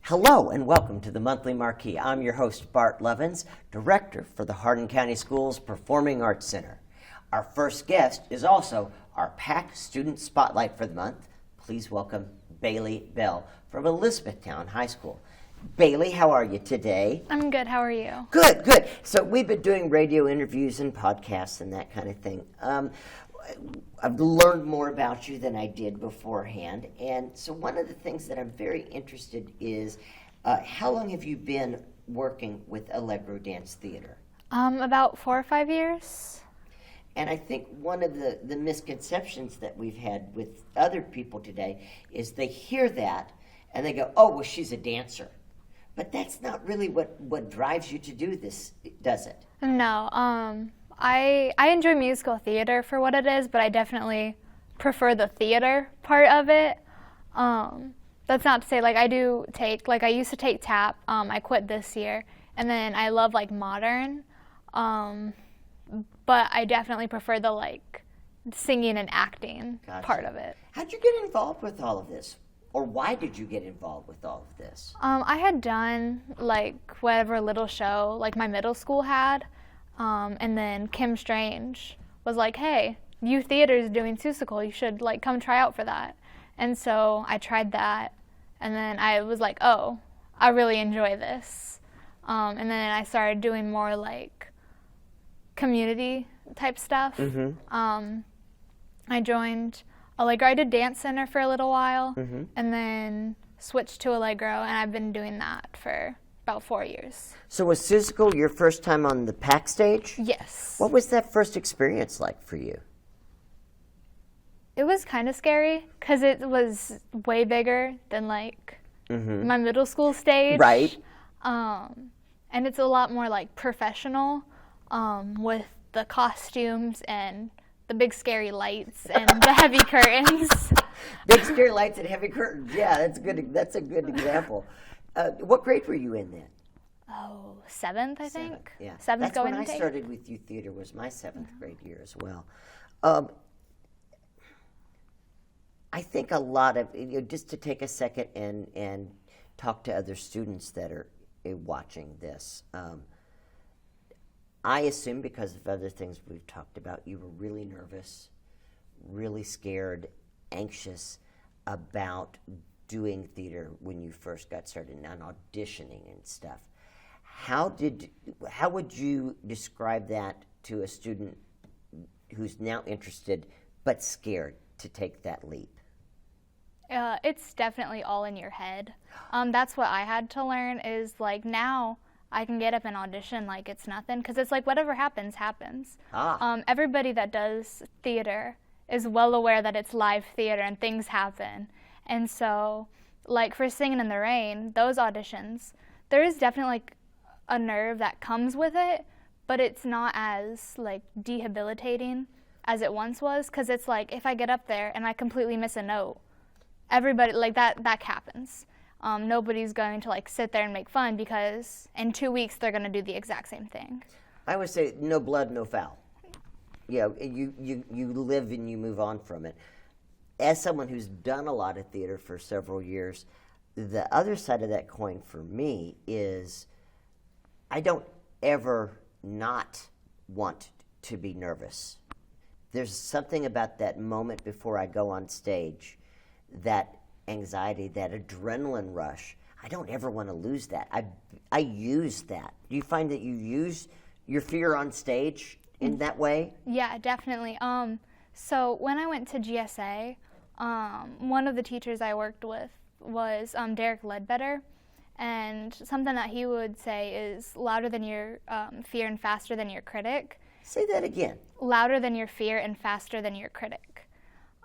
Hello and welcome to the Monthly Marquee. I'm your host, Bart Lovins, Director for the Hardin County Schools Performing Arts Center. Our first guest is also our PAC Student Spotlight for the month. Please welcome Bailey Bell from Elizabethtown High School. Bailey, how are you today? I'm good. How are you? Good, good. So we've been doing radio interviews and podcasts and that kind of thing. I've learned more about you than I did beforehand. And so one of the things that I'm very interested is, how long have you been working with Allegro Dance Theater? About 4 or 5 years. And I think one of the misconceptions that we've had with other people today is they hear that and they go, oh, well, she's a dancer. But that's not really what drives you to do this, does it? No. I enjoy musical theater for what it is, but I definitely prefer the theater part of it. That's not to say, I used to take tap. I quit this year. And then I love, modern. But I definitely prefer the, singing and acting part of it. How'd you get involved with all of this? Or why did you get involved with all of this? I had done, whatever little show, my middle school had. And then Kim Strange was like, hey, youth theater is doing Seussical. You should, come try out for that. And so I tried that. And then I was like, oh, I really enjoy this. And then I started doing more, community type stuff. Mm-hmm. I joined Allegro. I did Dance Center for a little while, mm-hmm. and then switched to Allegro, and I've been doing that for about 4 years. So was Seussical your first time on the PAC stage? Yes. What was that first experience like for you? It was kind of scary because it was way bigger than mm-hmm. my middle school stage. Right. And it's a lot more professional with the costumes and the big scary lights and the heavy curtains. Big scary lights and heavy curtains. Yeah, that's good. That's a good example. What grade were you in then? Oh, 7th, I think. Yeah. 7th that's going when I into started with youth theater. Was my 7th grade year as well. I think a lot of just to take a second and talk to other students that are watching this. I assume because of other things we've talked about, you were really nervous, really scared, anxious about doing theater when you first got started and auditioning and stuff. How would you describe that to a student who's now interested but scared to take that leap? It's definitely all in your head. That's what I had to learn is now I can get up and audition like it's nothing because it's whatever happens, happens. Everybody that does theater is well aware that it's live theater and things happen. And so, for Singing in the Rain, those auditions, there is definitely a nerve that comes with it, but it's not as debilitating as it once was because it's if I get up there and I completely miss a note, everybody that happens. Nobody's going to sit there and make fun because in 2 weeks they're going to do the exact same thing. I would say no blood, no foul. You live and you move on from it. As someone who's done a lot of theater for several years, the other side of that coin for me is I don't ever not want to be nervous. There's something about that moment before I go on stage, that anxiety, that adrenaline rush. I don't ever want to lose that. I use that. Do you find that you use your fear on stage in that way? Yeah, definitely. So when I went to GSA, one of the teachers I worked with was Derek Ledbetter, and something that he would say is louder than your fear and faster than your critic. Say that again. Louder than your fear and faster than your critic.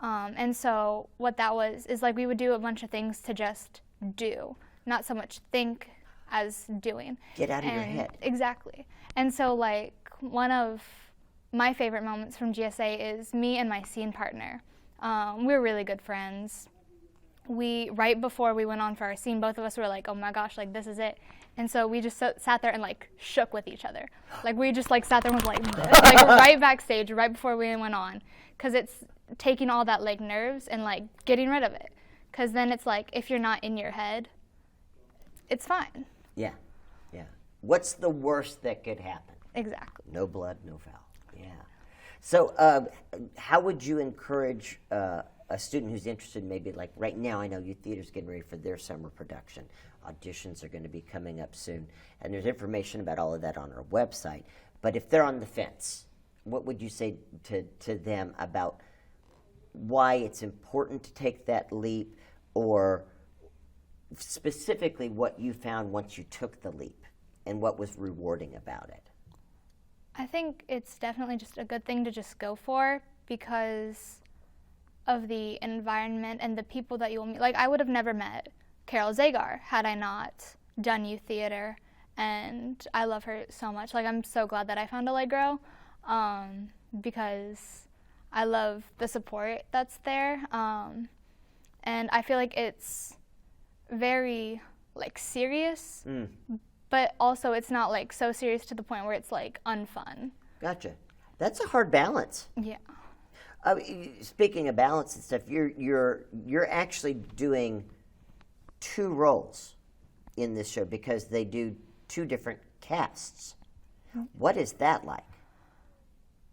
And so what that was is we would do a bunch of things to just do, not so much think as doing. Get out of your head. Exactly. And so one of my favorite moments from GSA is me and my scene partner. We're really good friends. Right before we went on for our scene, both of us were oh my gosh, this is it. And so we just sat there and shook with each other. We just sat there and was right backstage, right before we went on. Because it's taking all that nerves and getting rid of it. Because then it's if you're not in your head, it's fine. Yeah, yeah. What's the worst that could happen? Exactly. No blood, no foul. Yeah. So how would you encourage a student who's interested, maybe like right now, I know Youth Theater's getting ready for their summer production. Auditions are going to be coming up soon, and there's information about all of that on our website. But if they're on the fence, what would you say to them about why it's important to take that leap, or specifically what you found once you took the leap and what was rewarding about it? I think it's definitely just a good thing to just go for because of the environment and the people that you'll meet. Like, I would have never met Carol Zagar had I not done youth theater, and I love her so much. Like, I'm so glad that I found Allegro because I love the support that's there, and I feel like it's very, like, serious, but also it's not, like, so serious to the point where it's, like, unfun. Gotcha. That's a hard balance. Yeah. Speaking of balance and stuff, you're actually doing 2 roles in this show because they do 2 different casts. What is that like?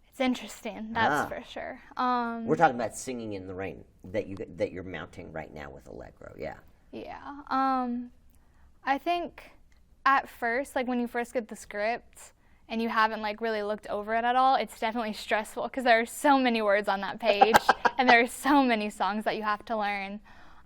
It's interesting, that's for sure. We're talking about Singing in the Rain that you're mounting right now with Allegro, yeah. Yeah. I think at first, like when you first get the script and you haven't like really looked over it at all, it's definitely stressful because there are so many words on that page and there are so many songs that you have to learn.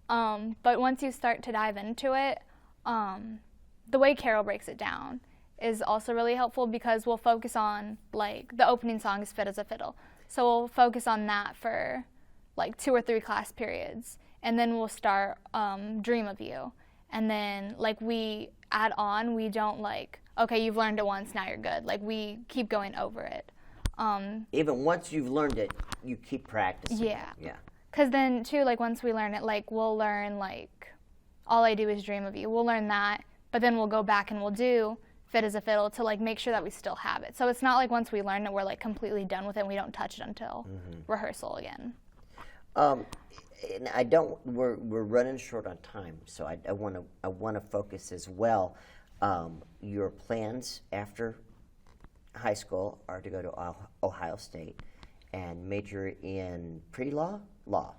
But once you start to dive into it, the way Carol breaks it down is also really helpful because we'll focus on, like, the opening song is Fit as a Fiddle. So we'll focus on that for like 2 or 3 class periods. And then we'll start Dream of You. And then, like, we add on, we don't like, okay, you've learned it once, now you're good. Like, we keep going over it. Even once you've learned it, you keep practicing. Yeah. Yeah. Because then, too, like, once we learn it, like, we'll learn, like, All I Do Is Dream of You. We'll learn that, but then we'll go back and we'll do Fit as a Fiddle to, like, make sure that we still have it. So it's not like once we learn it, we're, like, completely done with it and we don't touch it until rehearsal again. And I don't. We're running short on time, so I want to focus as well. Your plans after high school are to go to Ohio State and major in pre-law, law.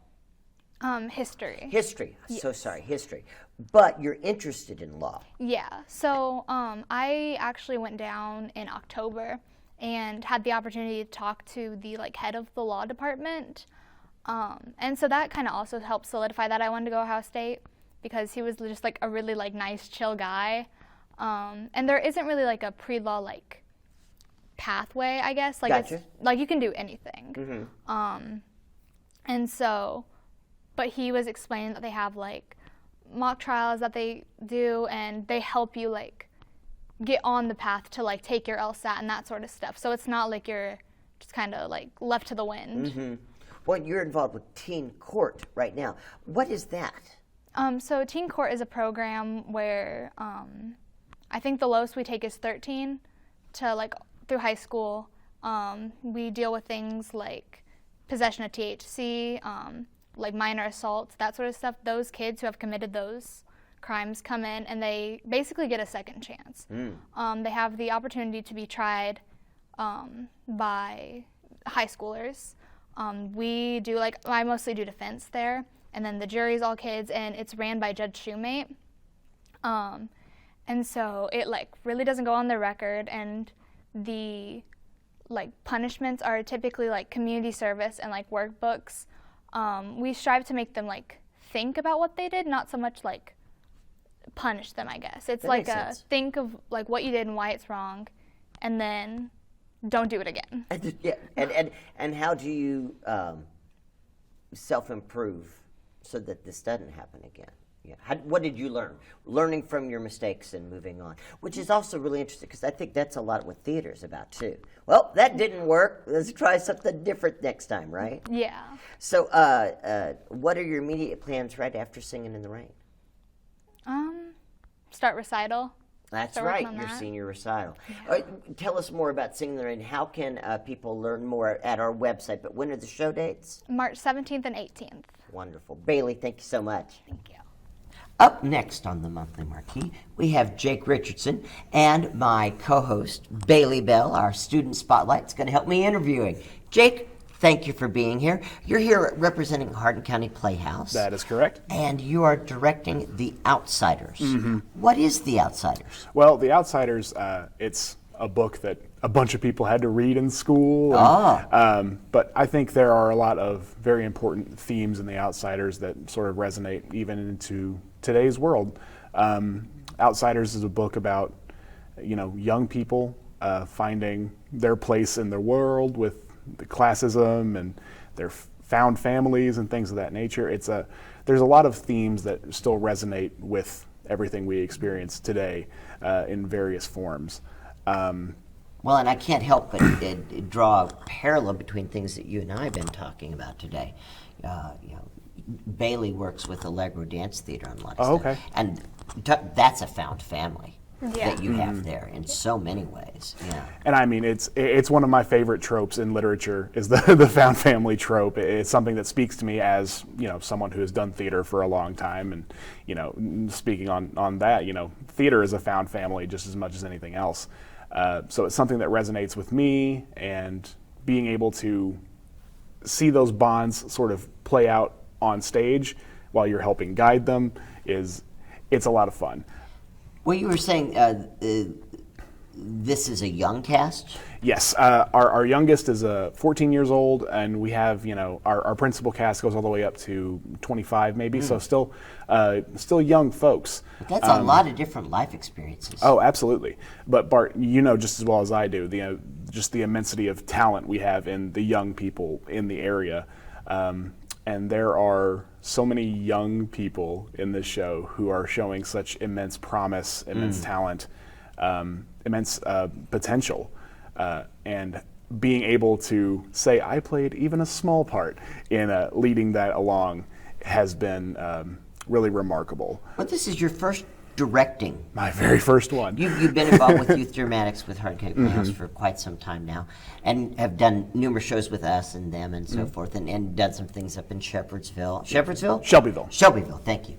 History. History. Yes. So sorry, history. But you're interested in law. Yeah. So I actually went down in October and had the opportunity to talk to the like head of the law department. And so that kind of also helped solidify that I wanted to go to Ohio State because he was just like a really like nice, chill guy. And there isn't really like a pre-law like pathway, I guess. Like Gotcha. It's like you can do anything. And so, but he was explaining that they have like mock trials that they do and they help you like get on the path to like take your LSAT and that sort of stuff. So it's not like you're just kind of like left to the wind. Well, you're involved with Teen Court right now. What is that? So Teen Court is a program where I think the lowest we take is 13 to like through high school. We deal with things like possession of THC, like minor assaults, that sort of stuff. Those kids who have committed those crimes come in and they basically get a second chance. They have the opportunity to be tried by high schoolers. We do like, I mostly do defense there, and then the jury's all kids, and it's ran by Judge Shoemate. And so it like really doesn't go on the record, and the like punishments are typically like community service and like workbooks. We strive to make them like think about what they did, not so much like punish them, I guess. It's That like makes sense. think of like what you did and why it's wrong, and then don't do it again. Yeah. And how do you self-improve so that this doesn't happen again? Yeah. What did you learn? Learning from your mistakes and moving on, which is also really interesting because I think that's a lot what theater's about too. Well, that didn't work. Let's try something different next time, right? Yeah. So, what are your immediate plans right after Singing in the Rain? Start recital. That's Start right, working on your that. senior recital. Tell us more about Singing in the Rain. How can people learn more at our website? But when are the show dates? March 17th and 18th. Wonderful. Bailey, thank you so much. Thank you. Up next on the Monthly Marquee, we have Jake Richardson and my co-host, Bailey Bell, our student spotlight, is going to help me interviewing. Jake, thank you for being here. You're here representing Hardin County Playhouse. That is correct. And you are directing The Outsiders. What is The Outsiders? Well, The Outsiders, it's a book that a bunch of people had to read in school. And, but I think there are a lot of very important themes in The Outsiders that sort of resonate even into today's world. Outsiders is a book about, young people finding their place in the world with the classism and their found families and things of that nature. There's a lot of themes that still resonate with everything we experience today in various forms. Well, and I can't help but draw a parallel between things that you and I have been talking about today. Bailey works with Allegro Dance Theater and a lot of stuff. Okay. And that's a found family that you have there in so many ways. Yeah. And I mean, it's one of my favorite tropes in literature is the found family trope. It's something that speaks to me as, someone who has done theater for a long time. And, speaking on that, theater is a found family just as much as anything else. So it's something that resonates with me, and being able to see those bonds sort of play out on stage while you're helping guide them it's a lot of fun. Well, you were saying this is a young cast? Yes, our youngest is 14 years old, and we have, our principal cast goes all the way up to 25 maybe, so still young folks. But that's a lot of different life experiences. Oh, absolutely. But Bart, just as well as I do, just the immensity of talent we have in the young people in the area. And there are so many young people in this show who are showing such immense promise, immense talent, immense potential. And being able to say, I played even a small part in leading that along has been really remarkable. But this is your first directing. My very first one. You've been involved with youth dramatics with Hardin County Playhouse for quite some time now, and have done numerous shows with us and them and so forth, and done some things up in Shepherdsville. Shelbyville, thank you.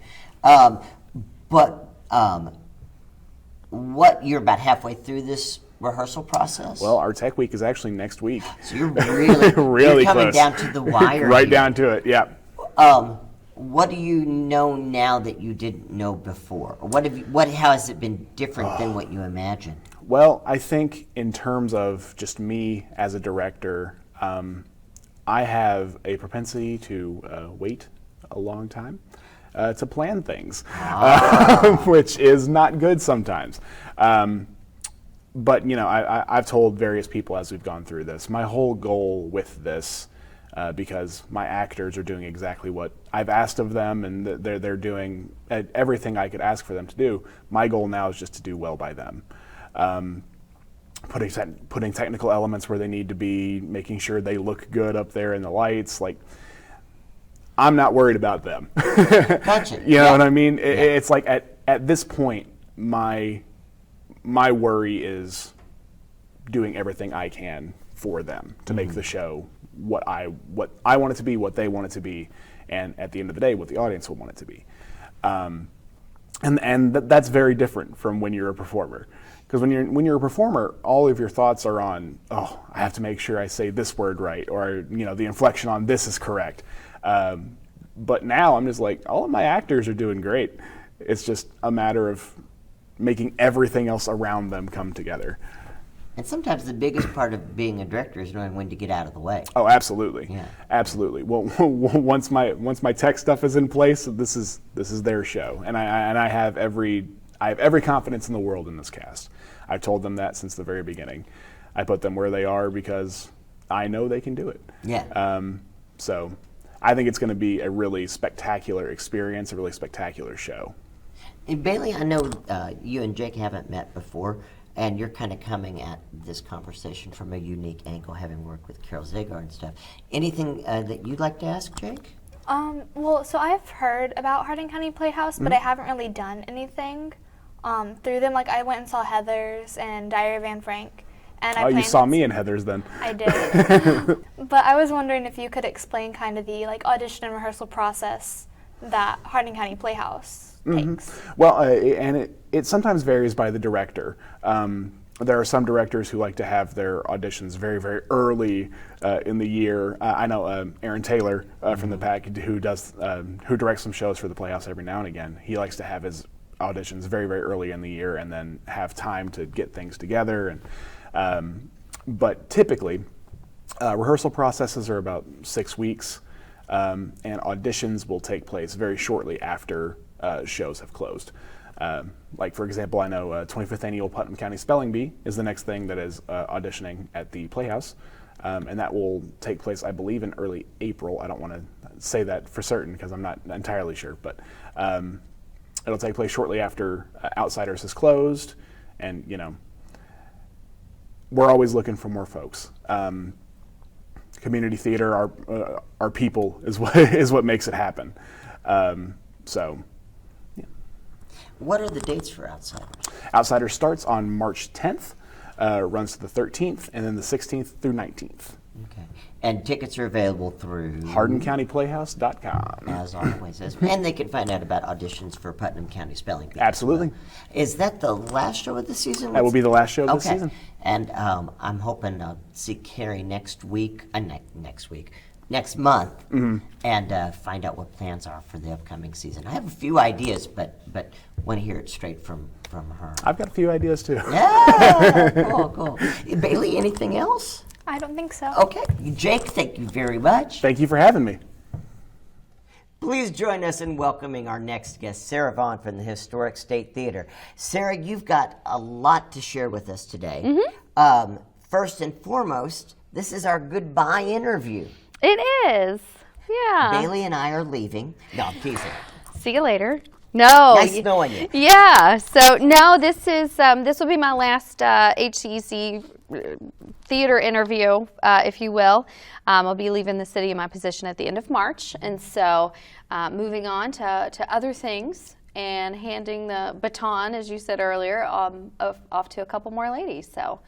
You're about halfway through this rehearsal process? Well, our tech week is actually next week. So you're really, really you're coming close. down to the wire. Right here. down to it, yeah. What do you know now that you didn't know before? Or how has it been different than what you imagined? Well, I think in terms of just me as a director, I have a propensity to wait a long time to plan things, which is not good sometimes. But I've told various people as we've gone through this, my whole goal with this, because my actors are doing exactly what I've asked of them, and they're doing everything I could ask for them to do. My goal now is just to do well by them. Putting technical elements where they need to be, making sure they look good up there in the lights. Like, I'm not worried about them. Gotcha. You know what I mean? It's like at this point, my worry is doing everything I can for them to make the show what I want it to be, what they want it to be, and at the end of the day, what the audience will want it to be. And that's very different from when you're a performer. Because when you're a performer, all of your thoughts are on, I have to make sure I say this word right, or the inflection on this is correct. But now I'm just like, all of my actors are doing great. It's just a matter of making everything else around them come together. And sometimes the biggest part of being a director is knowing when to get out of the way. Oh, absolutely. Yeah. Absolutely. Well, once my tech stuff is in place, this is their show, and I have every confidence in the world in this cast. I've told them that since the very beginning. I put them where they are because I know they can do it. Yeah. So I think it's going to be a really spectacular experience, a really spectacular show. And Bailey, I know you and Jake haven't met before, and you're kind of coming at this conversation from a unique angle, having worked with Carol Zagar and stuff. Anything that you'd like to ask Jake? Well, so I've heard about Hardin County Playhouse, but I haven't really done anything through them. Like, I went and saw Heathers and Diary of Anne Frank. And you saw me in Heathers then. I did. But I was wondering if you could explain kind of the audition and rehearsal process that Hardin County Playhouse takes. Well, and it sometimes varies by the director. There are some directors who like to have their auditions very, very early in the year. I know Aaron Taylor from the PAC, who directs some shows for the Playhouse every now and again. He likes to have his auditions very, very early in the year and then have time to get things together. And but typically, rehearsal processes are about 6 weeks, and auditions will take place very shortly after shows have closed. Like, for example, I know 25th Annual Putnam County Spelling Bee is the next thing that is auditioning at the Playhouse, and that will take place, I believe, in early April. I don't want to say that for certain because I'm not entirely sure, but it'll take place shortly after Outsiders is closed, and, you know, we're always looking for more folks. Community theater, our people is what makes it happen. So. What are the dates for Outsiders? Outsiders starts on March 10th, runs to the 13th, and then the 16th through 19th. Okay. And tickets are available through HardinCountyPlayhouse.com. As always. And they can find out about auditions for Putnam County Spelling Bee. Absolutely. Is that the last show of the season? That will be the last show of the season. And I'm hoping to see Carrie next month, and find out what plans are for the upcoming season. I have a few ideas, but want to hear it straight from her. I've got a few ideas too. Yeah, cool. Bailey, anything else? I don't think so. Okay, Jake, thank you very much. Thank you for having me. Please join us in welcoming our next guest, Sarah Vaugh from the Historic State Theater. Sarah, you've got a lot to share with us today. First and foremost, this is our goodbye interview. It is. Yeah. Bailey and I are leaving. No, I'm teasing. See you later. No. Nice knowing you. Yeah. So no, this will be my last HCEC theater interview, if you will. I'll be leaving the city in my position at the end of March, and so moving on to other things and handing the baton, as you said earlier, off to a couple more ladies. So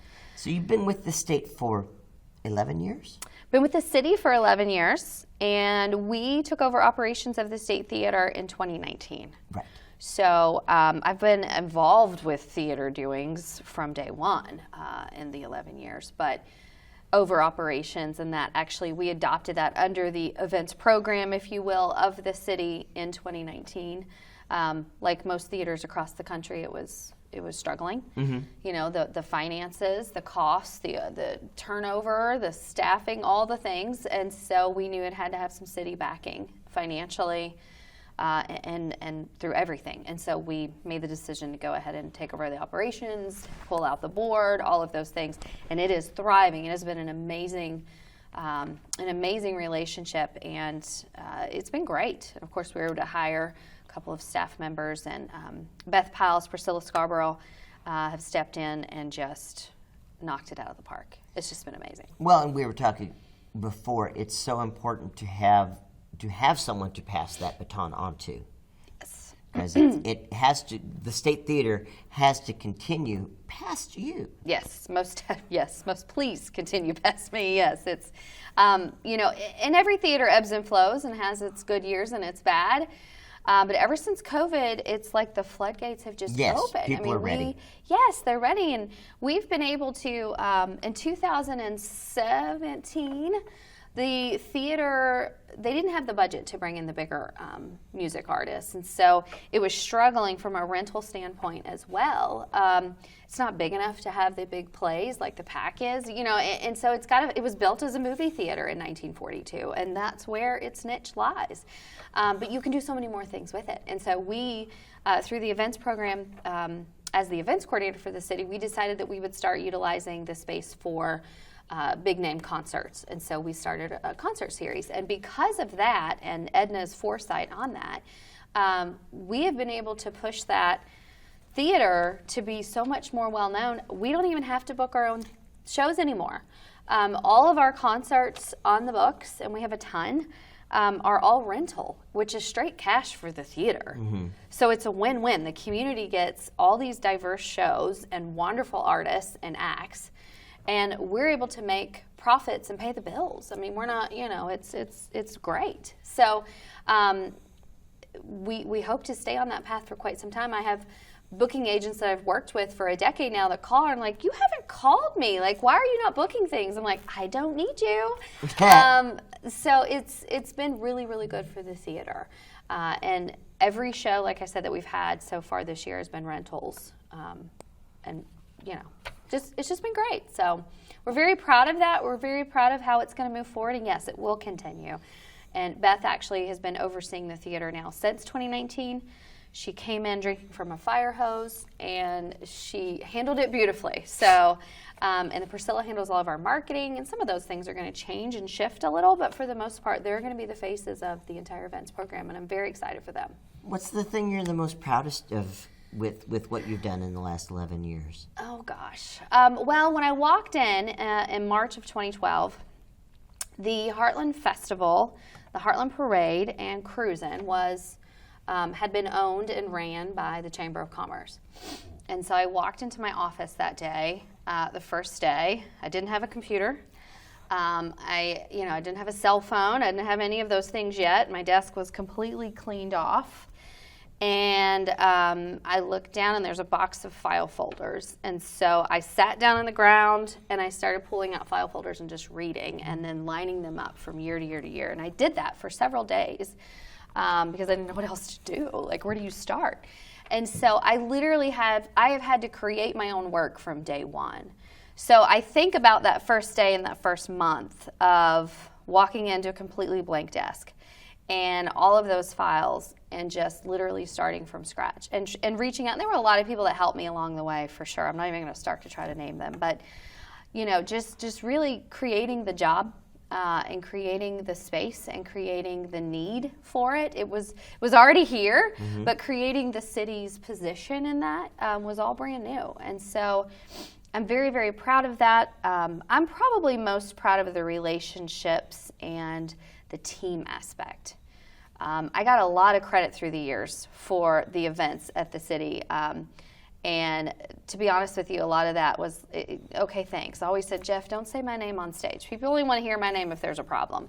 you've been with the state for 11 years? Been with the city for 11 years, and we took over operations of the State Theater in 2019. Right. So I've been involved with theater doings from day one in the 11 years, but over operations, and that actually we adopted that under the events program, if you will, of the city in 2019. Like most theaters across the country, it was struggling. You know, the finances, the costs, the turnover, the staffing, all the things, and so we knew it had to have some city backing financially and through everything. And so we made the decision to go ahead and take over the operations, pull out the board, all of those things, and it is thriving. It has been an amazing relationship, and it's been great. And of course, we were able to hire couple of staff members, and Beth Piles, Priscilla Scarborough have stepped in and just knocked it out of the park. It's just been amazing. Well, and we were talking before, it's so important to have someone to pass that baton on to. Yes. Because it has to, the State Theater has to continue past you. Yes, most please continue past me. Yes, it's, you know, and every theater ebbs and flows and has its good years and its bad. But ever since COVID, it's like the floodgates have just opened. People are ready. Yes, they're ready. And we've been able to, in 2017, the theater, they didn't have the budget to bring in the bigger music artists. And so it was struggling from a rental standpoint as well. It's not big enough to have the big plays like the PAC is, you know, and so it was built as a movie theater in 1942, and that's where its niche lies. But you can do so many more things with it. And so we, through the events program, as the events coordinator for the city, we decided that we would start utilizing the space for big name concerts. And so we started a concert series. And because of that and Edna's foresight on that, we have been able to push that theater to be so much more well known. We don't even have to book our own shows anymore. All of our concerts on the books, and we have a ton, are all rental, which is straight cash for the theater. So it's a win-win. The community gets all these diverse shows and wonderful artists and acts, and we're able to make profits and pay the bills. I mean, we're not, you know, it's great. So we hope to stay on that path for quite some time. I have booking agents that I've worked with for a decade now that call, and I'm like, you haven't called me. Like, why are you not booking things? I'm like, I don't need you. So it's been really, really good for the theater. And every show, like I said, that we've had so far this year has been rentals. And, you know, it's just been great. So we're very proud of that. We're very proud of how it's going to move forward. And yes, it will continue. And Beth actually has been overseeing the theater now since 2019. She came in drinking from a fire hose, and she handled it beautifully. So, and then Priscilla handles all of our marketing, and some of those things are going to change and shift a little, but for the most part, they're going to be the faces of the entire events program, and I'm very excited for them. What's the thing you're the most proudest of with what you've done in the last 11 years? Oh, gosh. Well, when I walked in March of 2012, the Heartland Festival, the Heartland Parade, and Cruisin' had been owned and ran by the Chamber of Commerce. And so I walked into my office that day, the first day. I didn't have a computer. I didn't have a cell phone. I didn't have any of those things yet. My desk was completely cleaned off. And I looked down, and there's a box of file folders. And so I sat down on the ground, and I started pulling out file folders and just reading and then lining them up from year to year to year. And I did that for several days. Because I didn't know what else to do. Like, where do you start? And so I have had to create my own work from day one. So I think about that first day and that first month of walking into a completely blank desk and all of those files and just literally starting from scratch and reaching out. And there were a lot of people that helped me along the way, for sure. I'm not even going to start to try to name them. But, just really creating the job. And creating the space and creating the need for it. It was already here, but creating the city's position in that was all brand new. And so I'm very, very proud of that. I'm probably most proud of the relationships and the team aspect. I got a lot of credit through the years for the events at the city. And to be honest with you, a lot of that was, okay, thanks. I always said, Jeff, don't say my name on stage. People only want to hear my name if there's a problem.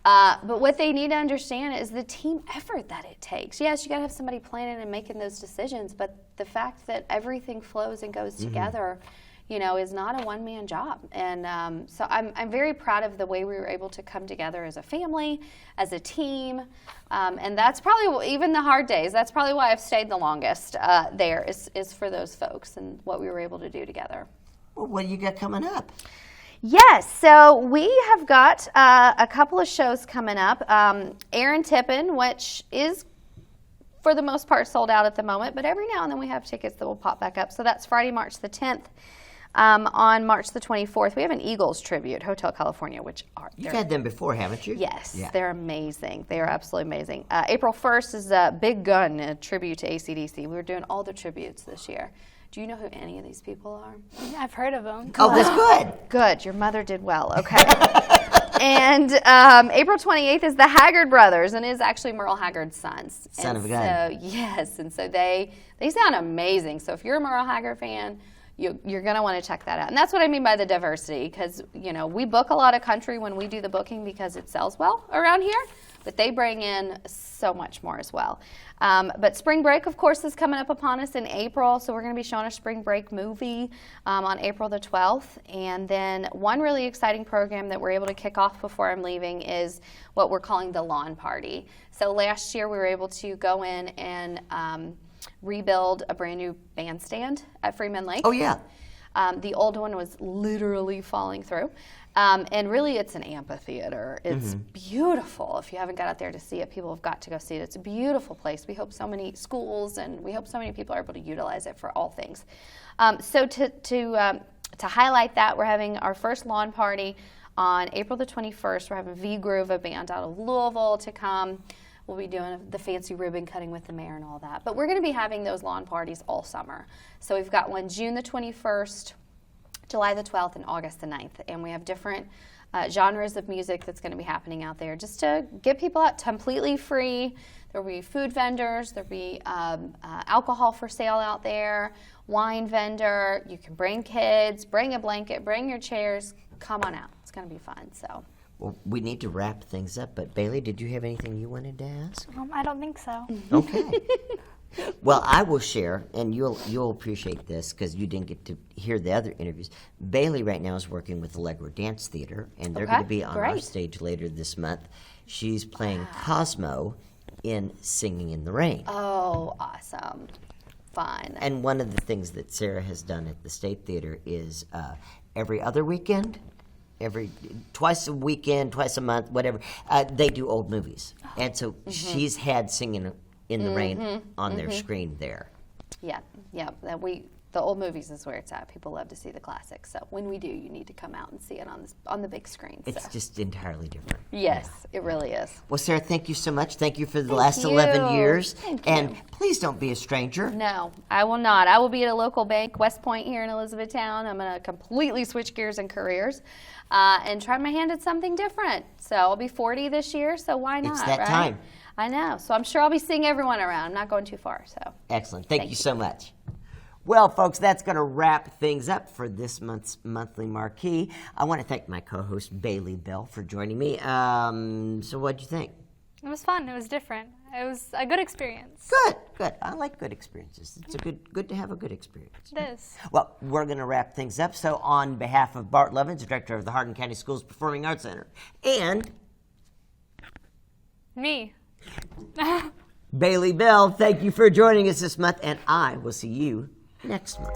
But what they need to understand is the team effort that it takes. Yes, you got to have somebody planning and making those decisions, but the fact that everything flows and goes together, is not a one-man job. And so I'm very proud of the way we were able to come together as a family, as a team. And that's probably, even the hard days, that's probably why I've stayed the longest there, is for those folks and what we were able to do together. Well, what do you got coming up? Yes, so we have got a couple of shows coming up. Aaron Tippin, which is for the most part sold out at the moment, but every now and then we have tickets that will pop back up. So that's Friday, March the 10th. On March the 24th, we have an Eagles tribute, Hotel California, which are... You've had them before, haven't you? Yes, yeah. They're amazing. They are absolutely amazing. April 1st is a Big Gun, a tribute to AC/DC. We're doing all the tributes this year. Do you know who any of these people are? I've heard of them. Oh, that's good. Good. Your mother did well. Okay. And April 28th is the Haggard Brothers, and it is actually Merle Haggard's sons. Son of a gun. So, yes, and so they sound amazing. So if you're a Merle Haggard fan, you're going to want to check that out. And that's what I mean by the diversity, because, we book a lot of country when we do the booking because it sells well around here, but they bring in so much more as well. But spring break, of course, is coming up upon us in April, so we're going to be showing a spring break movie on April the 12th. And then one really exciting program that we're able to kick off before I'm leaving is what we're calling the Lawn Party. So last year we were able to go in and rebuild a brand new bandstand at Freeman Lake. Oh, yeah. The old one was literally falling through. And really, it's an amphitheater. It's beautiful. If you haven't got out there to see it, people have got to go see it. It's a beautiful place. We hope so many schools and we hope so many people are able to utilize it for all things. So to highlight that, we're having our first lawn party on April the 21st. We're having V-Groove, a band out of Louisville, to come. We'll be doing the fancy ribbon cutting with the mayor and all that. But we're going to be having those lawn parties all summer. So we've got one June the 21st, July the 12th, and August the 9th. And we have different genres of music that's going to be happening out there just to get people out completely free. There will be food vendors. There will be alcohol for sale out there, wine vendor. You can bring kids, bring a blanket, bring your chairs. Come on out. It's going to be fun. So. Well, we need to wrap things up, but Bailey, did you have anything you wanted to ask? I don't think so. Okay. Well, I will share, and you'll appreciate this because you didn't get to hear the other interviews. Bailey right now is working with Allegro Dance Theater, and they're going to be on our stage later this month. She's playing Cosmo in Singing in the Rain. Oh, awesome. Fun. And one of the things that Sarah has done at the State Theater is every other weekend, twice a weekend, twice a month, whatever, they do old movies. And so she's had Singing in the Rain on their screen there. Yeah. The old movies is where it's at. People love to see the classics. So when we do, you need to come out and see it on the big screen. It's just entirely different. Yes, it really is. Well, Sarah, thank you so much. Thank you for the last 11 years. Thank and you. please don't be a stranger. No, I will not. I will be at a local bank, West Point here in Elizabethtown. I'm going to completely switch gears and careers and try my hand at something different. So I'll be 40 this year, so why not? It's that right? time. I know. So I'm sure I'll be seeing everyone around. I'm not going too far. So Excellent. Thank you so much. Well, folks, that's going to wrap things up for this month's Monthly Marquee. I want to thank my co-host, Bailey Bell, for joining me. So what'd you think? It was fun. It was different. It was a good experience. Good. I like good experiences. It's good to have a good experience. It is. Well, we're going to wrap things up. So on behalf of Bart Lovins, Director of the Hardin County Schools Performing Arts Center, and Me. Bailey Bell, thank you for joining us this month, and I will see you next month.